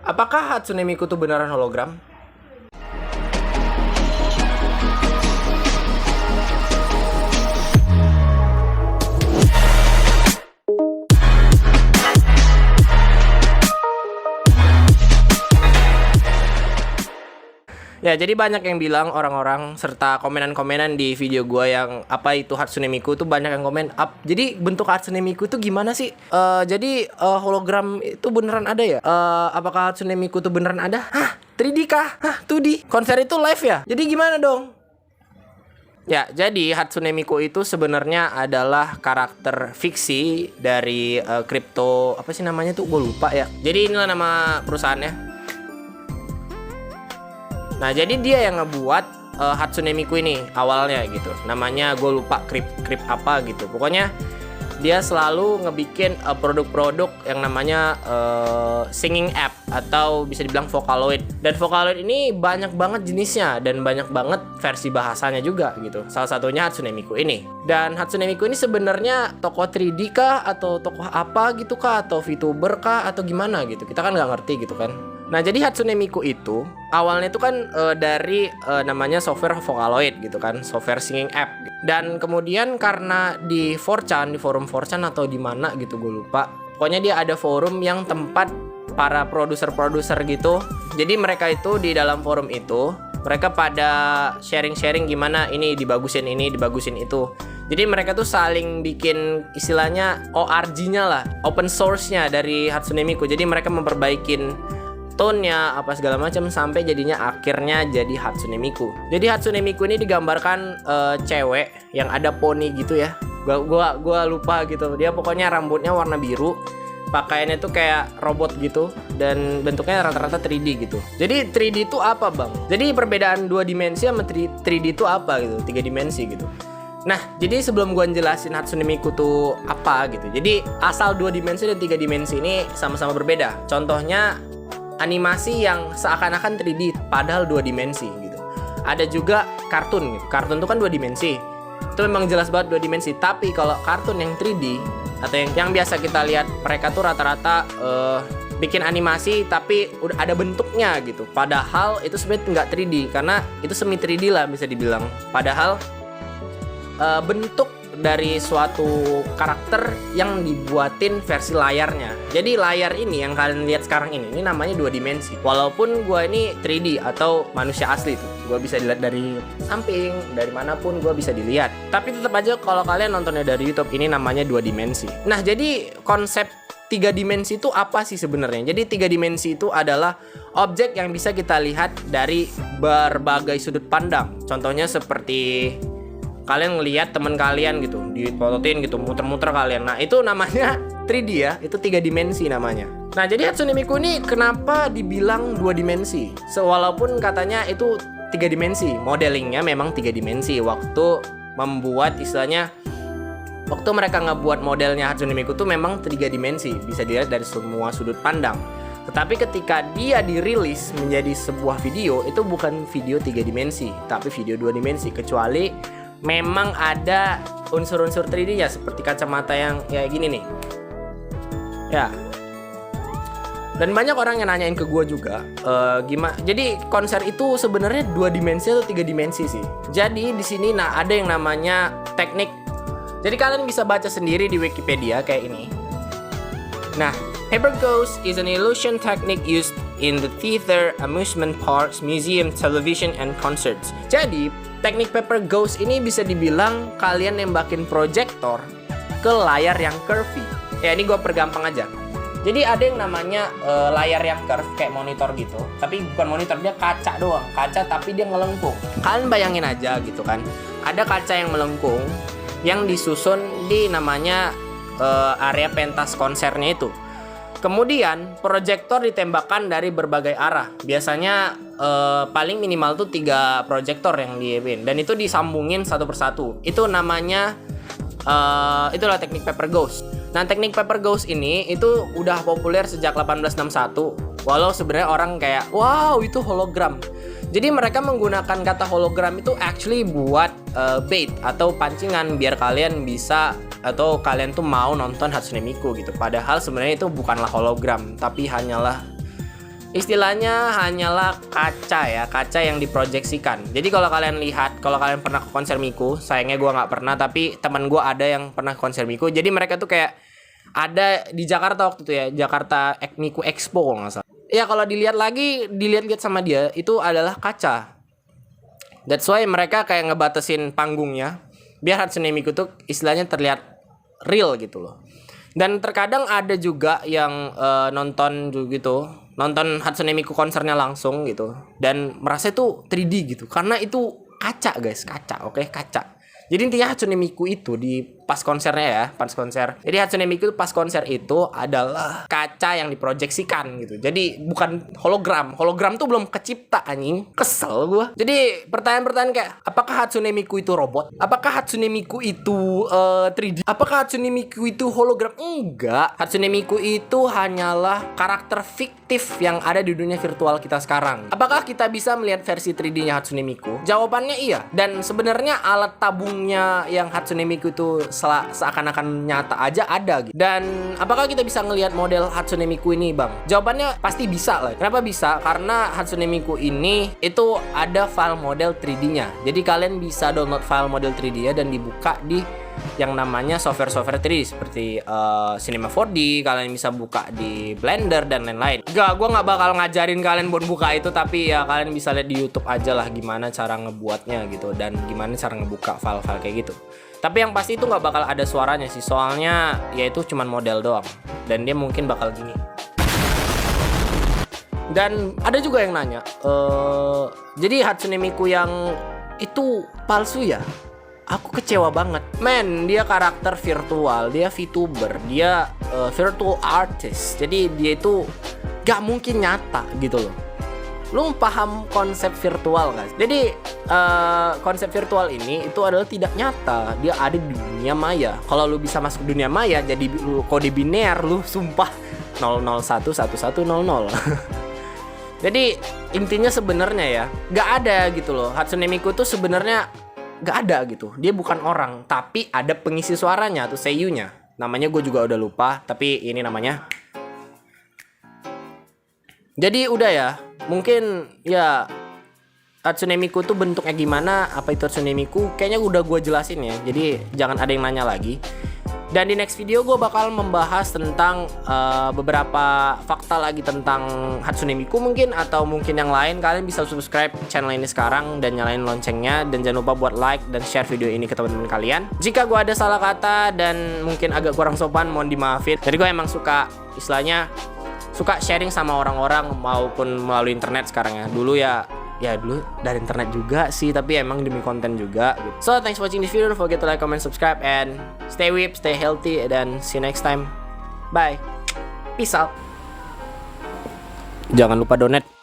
Apakah Hatsune Miku tuh beneran hologram? Ya, jadi banyak yang bilang orang-orang serta komenan-komenan di video gua yang apa itu Hatsune Miku tuh banyak yang komen up. Jadi bentuk Hatsune Miku tuh gimana sih? Jadi hologram itu beneran ada ya? Apakah Hatsune Miku tuh beneran ada? Hah? 3D kah? Hah? 2D? Konser itu live ya? Jadi gimana dong? Ya, jadi Hatsune Miku itu sebenarnya adalah karakter fiksi dari kripto apa sih namanya tuh? Gue lupa ya. Jadi inilah nama perusahaannya. Nah, jadi dia yang ngebuat Hatsune Miku ini awalnya gitu. Namanya gue lupa krip apa gitu. Pokoknya dia selalu ngebikin produk-produk yang namanya singing app atau bisa dibilang Vocaloid. Dan Vocaloid ini banyak banget jenisnya dan banyak banget versi bahasanya juga gitu. Salah satunya Hatsune Miku ini. Dan Hatsune Miku ini sebenarnya tokoh 3D kah atau tokoh apa gitu kah atau VTuber kah atau gimana gitu. Kita kan nggak ngerti gitu kan. Nah, jadi Hatsune Miku itu awalnya itu kan dari namanya software Vocaloid gitu kan, software singing app. Dan kemudian karena di 4chan, di forum 4chan atau di mana gitu gue lupa. Pokoknya dia ada forum yang tempat para produser-produser gitu. Jadi mereka itu di dalam forum itu mereka pada sharing-sharing gimana ini dibagusin itu. Jadi mereka tuh saling bikin istilahnya ORG-nya lah, open source-nya dari Hatsune Miku. Jadi mereka memperbaikin tone-nya apa segala macam sampai jadinya akhirnya jadi Hatsune Miku. Jadi Hatsune Miku ini digambarkan cewek yang ada poni gitu ya. Gua lupa gitu. Dia pokoknya rambutnya warna biru, pakaiannya tuh kayak robot gitu dan bentuknya rata-rata 3D gitu. Jadi 3D itu apa, Bang? Jadi perbedaan 2 dimensi sama 3D itu apa gitu? 3 dimensi gitu. Nah, jadi sebelum gua jelasin Hatsune Miku tuh apa gitu. Jadi asal 2 dimensi dan 3 dimensi ini sama-sama berbeda. Contohnya animasi yang seakan-akan 3D padahal 2 dimensi gitu. Ada juga kartun gitu. Kartun itu kan 2 dimensi. Itu memang jelas banget 2 dimensi. Tapi kalau kartun yang 3D atau yang biasa kita lihat, mereka tuh rata-rata bikin animasi tapi udah ada bentuknya gitu. Padahal itu sebenarnya nggak 3D karena itu semi 3D lah bisa dibilang. Padahal bentuk dari suatu karakter yang dibuatin versi layarnya. Jadi layar ini yang kalian lihat sekarang ini namanya 2 dimensi. Walaupun gua ini 3D atau manusia asli tuh, gua bisa dilihat dari samping, dari manapun gua bisa dilihat. Tapi tetap aja kalau kalian nontonnya dari YouTube ini namanya 2 dimensi. Nah, jadi konsep 3 dimensi itu apa sih sebenarnya? Jadi 3 dimensi itu adalah objek yang bisa kita lihat dari berbagai sudut pandang. Contohnya seperti kalian ngelihat teman kalian gitu, dipototin gitu, muter-muter kalian. Nah, itu namanya 3D ya, itu 3 dimensi namanya. Nah, jadi Hatsune Miku ini kenapa dibilang 2 dimensi? Walaupun katanya itu 3 dimensi, modelingnya memang 3 dimensi. Waktu membuat istilahnya, waktu mereka ngebuat modelnya Hatsune Miku tuh memang 3 dimensi, bisa dilihat dari semua sudut pandang. Tetapi ketika dia dirilis menjadi sebuah video, itu bukan video 3 dimensi, tapi video 2 dimensi, kecuali memang ada unsur-unsur 3D ya, seperti kacamata yang kayak gini nih. Ya. Dan banyak orang yang nanyain ke gue juga, gimana? Jadi konser itu sebenarnya 2 dimensi atau 3 dimensi sih? Jadi di sini ada yang namanya teknik. Jadi kalian bisa baca sendiri di Wikipedia kayak ini. Nah, Paper Ghost is an illusion technique used in the theater, amusement parks, museum, television, and concerts. Jadi teknik Paper Ghost ini bisa dibilang kalian nembakin proyektor ke layar yang curvy. Ya, ini gue pergampang aja. Jadi ada yang namanya layar yang curve kayak monitor gitu. Tapi bukan monitor, dia kaca doang. Kaca tapi dia ngelengkung. Kalian bayangin aja gitu kan. Ada kaca yang melengkung yang disusun di namanya area pentas konsernya itu. Kemudian proyektor ditembakkan dari berbagai arah. Biasanya paling minimal tuh 3 proyektor yang diewin, dan itu disambungin satu persatu. Itu namanya itulah teknik Paper Ghost. Nah, teknik Paper Ghost ini itu udah populer sejak 1861. Walau sebenarnya orang kayak, wow itu hologram. Jadi mereka menggunakan kata hologram itu actually buat bait atau pancingan biar kalian bisa atau kalian tuh mau nonton Hatsune Miku gitu. Padahal sebenarnya itu bukanlah hologram, tapi hanyalah istilahnya hanyalah kaca ya, kaca yang diproyeksikan. Jadi kalau kalian lihat, kalau kalian pernah ke konser Miku, sayangnya gue nggak pernah, tapi teman gue ada yang pernah ke konser Miku. Jadi mereka tuh kayak ada di Jakarta waktu itu ya, Jakarta Miku Expo kalau nggak salah. Ya kalau dilihat lagi, dilihat-lihat sama dia, itu adalah kaca. That's why mereka kayak ngebatasin panggungnya, biar Hatsune Miku tuh istilahnya terlihat real gitu loh. Dan terkadang ada juga yang nonton Hatsune Miku konsernya langsung gitu dan merasa itu 3D gitu karena itu kaca guys, kaca, oke, kaca. Jadi intinya Hatsune Miku itu di pas konsernya ya, pas konser. Jadi Hatsune Miku pas konser itu adalah kaca yang diproyeksikan gitu. Jadi bukan hologram. Hologram tuh belum kecipta anjing. Kesel gua. Jadi pertanyaan-pertanyaan kayak apakah Hatsune Miku itu robot? Apakah Hatsune Miku itu 3D? Apakah Hatsune Miku itu hologram? Enggak. Hatsune Miku itu hanyalah karakter fiktif yang ada di dunia virtual kita sekarang. Apakah kita bisa melihat versi 3D-nya Hatsune Miku? Jawabannya iya. Dan sebenarnya alat tabungnya yang Hatsune Miku itu seakan-akan nyata aja ada gitu. Dan apakah kita bisa ngelihat model Hatsune Miku ini, Bang? Jawabannya pasti bisa lah. Kenapa bisa? Karena Hatsune Miku ini itu ada file model 3D-nya. Jadi kalian bisa download file model 3D-nya dan dibuka di yang namanya software 3D seperti Cinema 4D. Kalian bisa buka di Blender dan lain-lain. Gue nggak bakal ngajarin kalian buat buka itu, tapi ya kalian bisa lihat di YouTube aja lah gimana cara ngebuatnya gitu dan gimana cara ngebuka file-file kayak gitu. Tapi yang pasti itu nggak bakal ada suaranya sih, soalnya ya itu cuman model doang dan dia mungkin bakal gini. Dan ada juga yang nanya, jadi Hatsune Miku yang itu palsu ya? Aku kecewa banget. Men, dia karakter virtual, dia VTuber, dia virtual artist. Jadi dia itu gak mungkin nyata gitu loh. Lu paham konsep virtual guys? Jadi konsep virtual ini itu adalah tidak nyata. Dia ada di dunia maya. Kalau lu bisa masuk dunia maya, jadi kode biner, lu sumpah 0011100. Jadi intinya sebenarnya ya gak ada gitu loh. Hatsune Miku tuh sebenarnya gak ada gitu. Dia bukan orang, tapi ada pengisi suaranya atau seiyunya. Namanya gue juga udah lupa, tapi ini namanya. Jadi udah ya, mungkin ya Hatsune Miku tuh bentuknya gimana, apa itu Hatsune Miku, kayaknya udah gue jelasin ya. Jadi jangan ada yang nanya lagi. Dan di next video gue bakal membahas tentang beberapa fakta lagi tentang Hatsune Miku mungkin, atau mungkin yang lain. Kalian bisa subscribe channel ini sekarang dan nyalain loncengnya. Dan jangan lupa buat like dan share video ini ke teman-teman kalian. Jika gue ada salah kata dan mungkin agak kurang sopan, mohon dimaafin. Jadi gue emang suka, istilahnya suka sharing sama orang-orang maupun melalui internet sekarang ya. Dulu dulu dari internet juga sih, tapi emang demi konten juga gitu. So thanks for watching this video. Don't forget to like, comment, subscribe, and stay whip, stay healthy, dan see you next time. Bye. Peace out. Jangan lupa donate.